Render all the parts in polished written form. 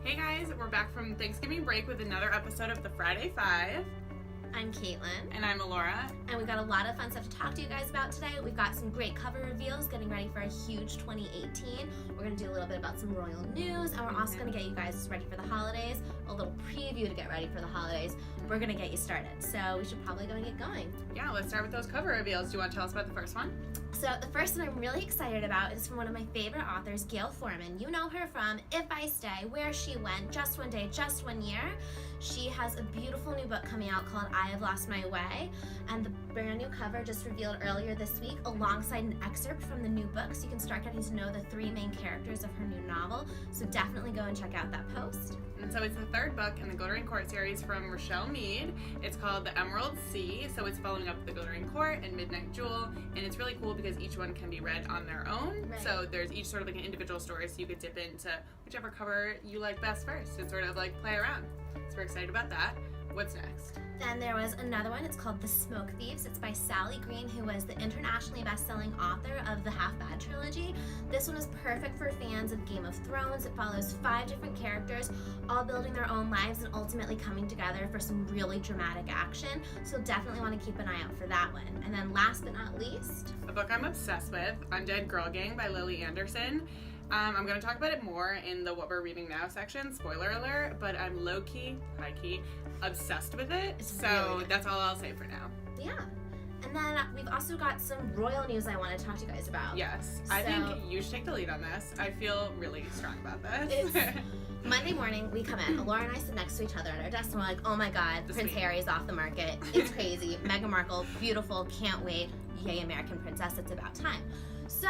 Hey guys, we're back from Thanksgiving break with another episode of the Friday Five. I'm Caitlin. And I'm Alora. And we've got a lot of fun stuff to talk to you guys about today. We've got some great cover reveals, getting ready for a huge 2018. We're going to do a little bit about some royal news, and we're also going to get you guys ready for the holidays. A little preview to get ready for the holidays. We're going to get you started. So we should probably go and get going. Yeah, let's start with those cover reveals. Do you want to tell us about the first one? So the first one I'm really excited about is from one of my favorite authors, Gayle Forman. You know her from If I Stay, Where She Went, Just One Day, Just One Year. She has a beautiful new book coming out called I Have Lost My Way, and the brand new cover just revealed earlier this week alongside an excerpt from the new book, so you can start getting to know the three main characters of her new novel. So definitely go and check out that post. And so it's the third book in the Glittering Court series from Richelle Mead. It's called The Emerald Sea, so it's following up The Glittering Court and Midnight Jewel, and it's really cool because each one can be read on their own. Right. So there's each sort of like an individual story, so you could dip into whichever cover you like best first and sort of like play around. So we're excited about that. What's next? Then there was another one. It's called The Smoke Thieves. It's by Sally Green, who was the internationally best-selling author of the Half Bad trilogy. This one is perfect for fans of Game of Thrones. It follows 5 different characters, all building their own lives and ultimately coming together for some really dramatic action. So definitely want to keep an eye out for that one. And then last but not least, a book I'm obsessed with, Undead Girl Gang by Lily Anderson. I'm going to talk about it more in the What We're Reading Now section, spoiler alert, but I'm low-key, high-key, obsessed with it, so that's all I'll say for now. Yeah. And then we've also got some royal news I want to talk to you guys about. Yes. I think you should take the lead on this. I feel really strong about this. Monday morning, we come in. Laura and I sit next to each other at our desk, and we're like, oh my god, Prince Harry's off the market. It's crazy. Meghan Markle, beautiful, can't wait. Yay, American princess, it's about time. So,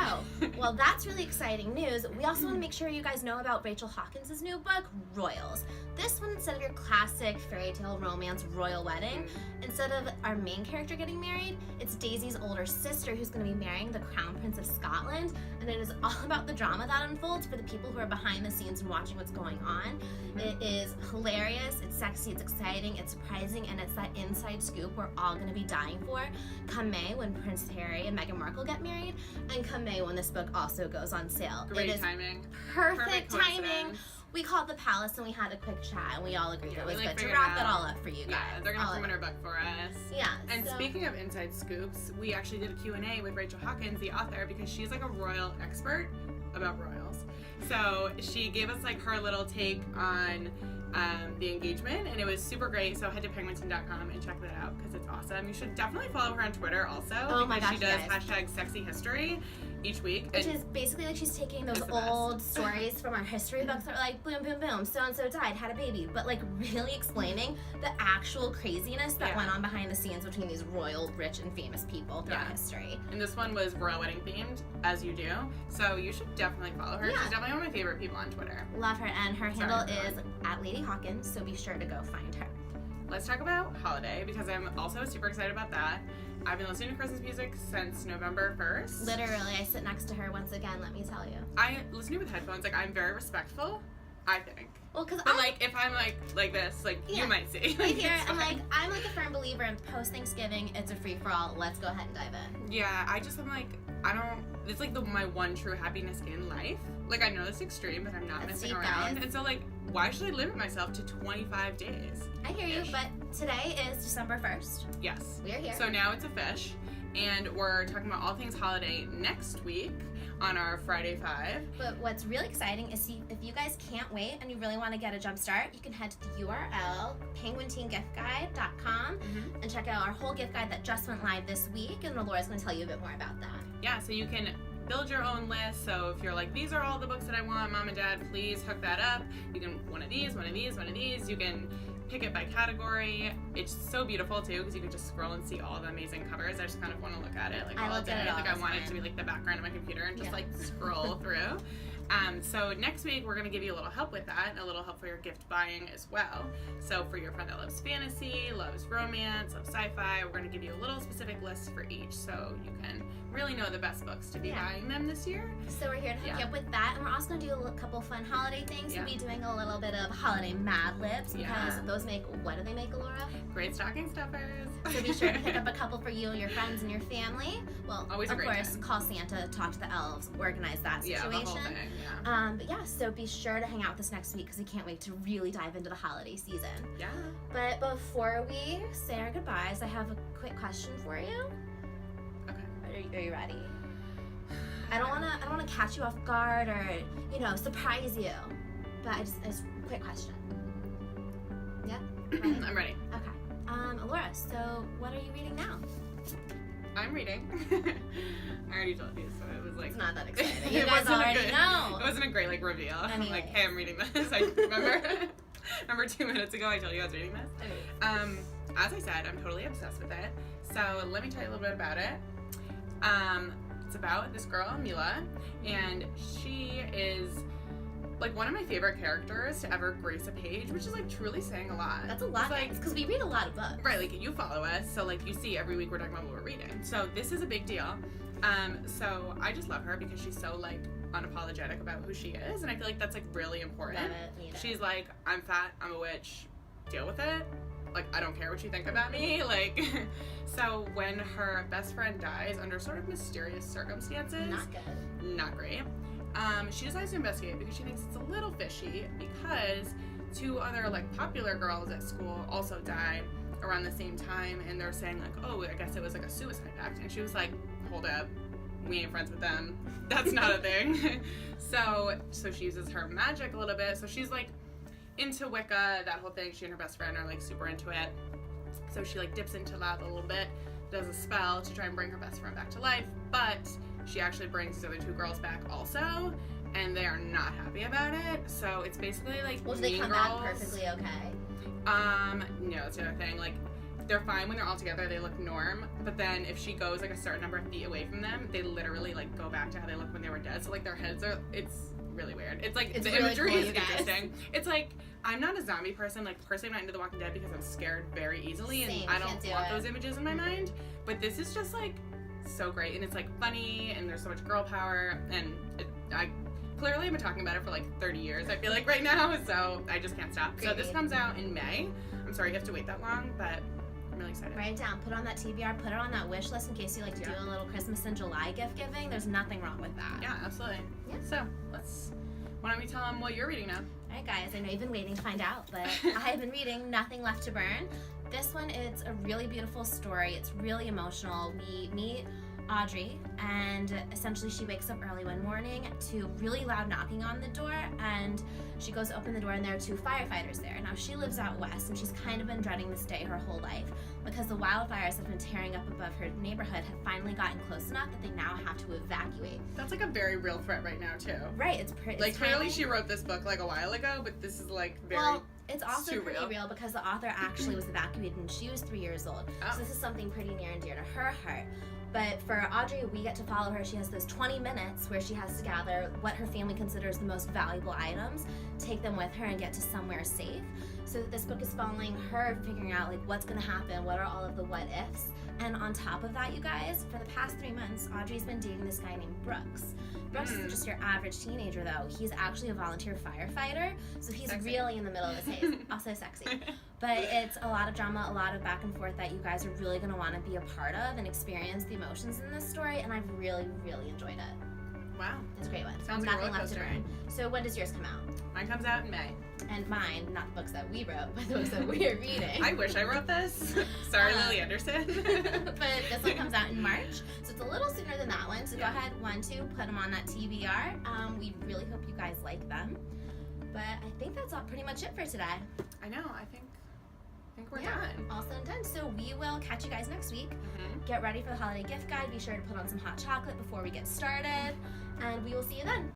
well, that's really exciting news. We also want to make sure you guys know about Rachel Hawkins' new book, Royals. This one, instead of your classic fairy tale romance royal wedding, instead of our main character getting married, it's Daisy's older sister who's going to be marrying the Crown Prince of Scotland, and it is all about the drama that unfolds for the people who are behind the scenes and watching what's going on. It is hilarious, it's sexy, it's exciting, it's surprising, and it's that inside scoop we're all going to be dying for come May when Prince Harry and Meghan Markle get married, and come May when this book also goes on sale. Great timing. Perfect timing. We called the palace and we had a quick chat and we all agreed it was good to wrap it all up for you guys. Yeah, they're going to promote our book for us. Yeah. And speaking of inside scoops, we actually did a Q&A with Rachel Hawkins, the author, because she's like a royal expert about royals. So she gave us like her little take on the engagement, and it was super great. So head to PenguinTeen.com and check that out because it's awesome. You should definitely follow her on Twitter also. Oh my gosh, she does #sexyhistory each week. Which is basically like she's taking those old stories from our history books that are like boom, boom, boom, so-and-so died, had a baby, but like really explaining the actual craziness that went on behind the scenes between these royal, rich, and famous people throughout history. And this one was royal wedding themed, as you do. So you should definitely follow her. Yeah. She's definitely one of my favorite people on Twitter. Love her, and her handle is @LadyHawkins, so be sure to go find her. Let's talk about holiday, because I'm also super excited about that. I've been listening to Christmas music since November 1st. Literally, I sit next to her once again, let me tell you. I listen to it with headphones. Like, I'm very respectful, I think. Well, because like, if I'm like this, like, you might see. I hear it, I'm like a firm believer in post-Thanksgiving, it's a free-for-all, let's go ahead and dive in. Yeah, I'm like, it's like my one true happiness in life. Like, I know this extreme, but I'm not messing around. Guys. And so, like, why should I limit myself to 25 days? I hear you, but today is December 1st. Yes. We're here. So now it's a fish, and we're talking about all things holiday next week on our Friday 5. But what's really exciting is if you guys can't wait and you really want to get a jump start, you can head to the URL, PenguinTeenGiftGuide.com, and check out our whole gift guide that just went live this week, and Laura's going to tell you a bit more about that. Yeah, so you can build your own list. So if you're like, these are all the books that I want, Mom and Dad, please hook that up. You can one of these, one of these, one of these. You can pick it by category. It's so beautiful too because you can just scroll and see all the amazing covers. I just kind of want to look at it like all day. Like I want it to be like the background of my computer and just like scroll through. So next week we're going to give you a little help with that and a little help for your gift buying as well. So for your friend that loves fantasy, loves romance, loves sci-fi, we're going to give you a little specific list for each so you can really know the best books to be buying them this year. So we're here to hook you up with that, and we're also going to do a couple fun holiday things. We'll be doing a little bit of holiday Mad Libs because those make, what do they make, Alora? Great stocking stuffers. So be sure to pick up a couple for you, your friends, and your family. Well, always of course, call Santa, talk to the elves, organize that situation. Yeah, the whole thing. Yeah. But yeah, so be sure to hang out with us next week because we can't wait to really dive into the holiday season. Yeah. But before we say our goodbyes, I have a quick question for you. Okay. Are you ready? I don't wanna catch you off guard or, you know, surprise you. But I just quick question. Yeah? Ready? I'm ready. Okay. Laura, so what are you reading now? I'm reading. I already told you, so it was like... It's not that exciting. It You guys wasn't a already good- know. It wasn't a great, like, reveal. I'm like, Anyways. hey, I'm reading this. I remember 2 minutes ago I told you I was reading this. As I said, I'm totally obsessed with it. So let me tell you a little bit about it. It's about this girl, Mila, and she is like one of my favorite characters to ever grace a page, which is like truly saying a lot. That's a lot, It's, like, because we read a lot of books. right, like you follow us, so like you see every week we're talking about what we're reading. So this is a big deal. So I just love her because she's so like unapologetic about who she is, and I feel like that's like really important. Love it, need it. She's like, I'm fat, I'm a witch, deal with it. Like, I don't care what you think about me. Like, so when her best friend dies under sort of mysterious circumstances, Not good. not great, she decides to investigate because she thinks it's a little fishy because 2 other like popular girls at school also died around the same time, and they're saying like, oh, I guess it was like a suicide pact, and she was like, hold up, we ain't friends with them, that's not a thing. so she uses her magic a little bit, so she's like into Wicca, that whole thing. She and her best friend are like super into it, so she like dips into that a little bit, does a spell to try and bring her best friend back to life, but she actually brings these other 2 girls back also, and they are not happy about it. So it's basically like Well, do they Mean come Girls. back perfectly okay? No, that's the other thing. Like, they're fine when they're all together, they look norm, but then if she goes like a certain number of feet away from them, they literally like go back to how they looked when they were dead. So like their heads are, it's really weird. It's like, It's the really imagery cool, is you guys. interesting. It's like, I'm not a zombie person. Like, personally, I'm not into The Walking Dead because I'm scared very easily, and Same, I can't don't do want it. those images in my mind. But this is just like so great, and it's like funny, and there's so much girl power, and I clearly have been talking about it for like 30 years, I feel like right now, so I just can't stop. So Great this read. comes out in May. I'm sorry you have to wait that long, but I'm really excited. Write it down. Put it on that TBR. Put it on that wish list in case you like to do Yeah. a little Christmas in July gift giving. There's nothing wrong with that. Yeah, absolutely. Yeah. So why don't we tell them what you're reading now? All right, guys. I know you've been waiting to find out, but I've been reading Nothing Left to Burn. This one, it's a really beautiful story. It's really emotional. We meet Audrey, and essentially she wakes up early one morning to really loud knocking on the door, and she goes to open the door, and there are 2 firefighters there. Now, she lives out west, and she's kind of been dreading this day her whole life because the wildfires have been tearing up above her neighborhood have finally gotten close enough that they now have to evacuate. That's like a very real threat right now too. Right, it's pretty. Like, clearly she wrote this book like a while ago, but this is like very... Well, it's also too pretty real. real because the author actually was evacuated when she was 3 years old. Oh. So this is something pretty near and dear to her heart. But for Audrey, we get to follow her. She has those 20 minutes where she has to gather what her family considers the most valuable items, take them with her, and get to somewhere safe. So this book is following her figuring out like what's going to happen, what are all of the what ifs. And on top of that, you guys, for the past 3 months, Audrey's been dating this guy named Brooks. Brooks isn't just your average teenager, though. He's actually a volunteer firefighter, so he's Sexy. really in the middle of his haze. Also sexy. But it's a lot of drama, a lot of back and forth that you guys are really going to want to be a part of and experience the emotions in this story, and I've really, really enjoyed it. Wow. It's a great one. Sounds like a Nothing roller left to coaster. burn. So when does yours come out? Mine comes out in May. And mine, not the books that we wrote, but the books that we're reading. I wish I wrote this. Sorry, Lily Anderson. But this one comes out in March, so it's a little sooner than that one. So Yeah. go ahead, 1, 2, put them on that TBR. We really hope you guys like them. But I think that's all pretty much it for today. I know, I think we're Yeah. done. All said and done. So we will catch you guys next week. Mhm. Get ready for the holiday gift guide. Be sure to put on some hot chocolate before we get started. And we will see you then.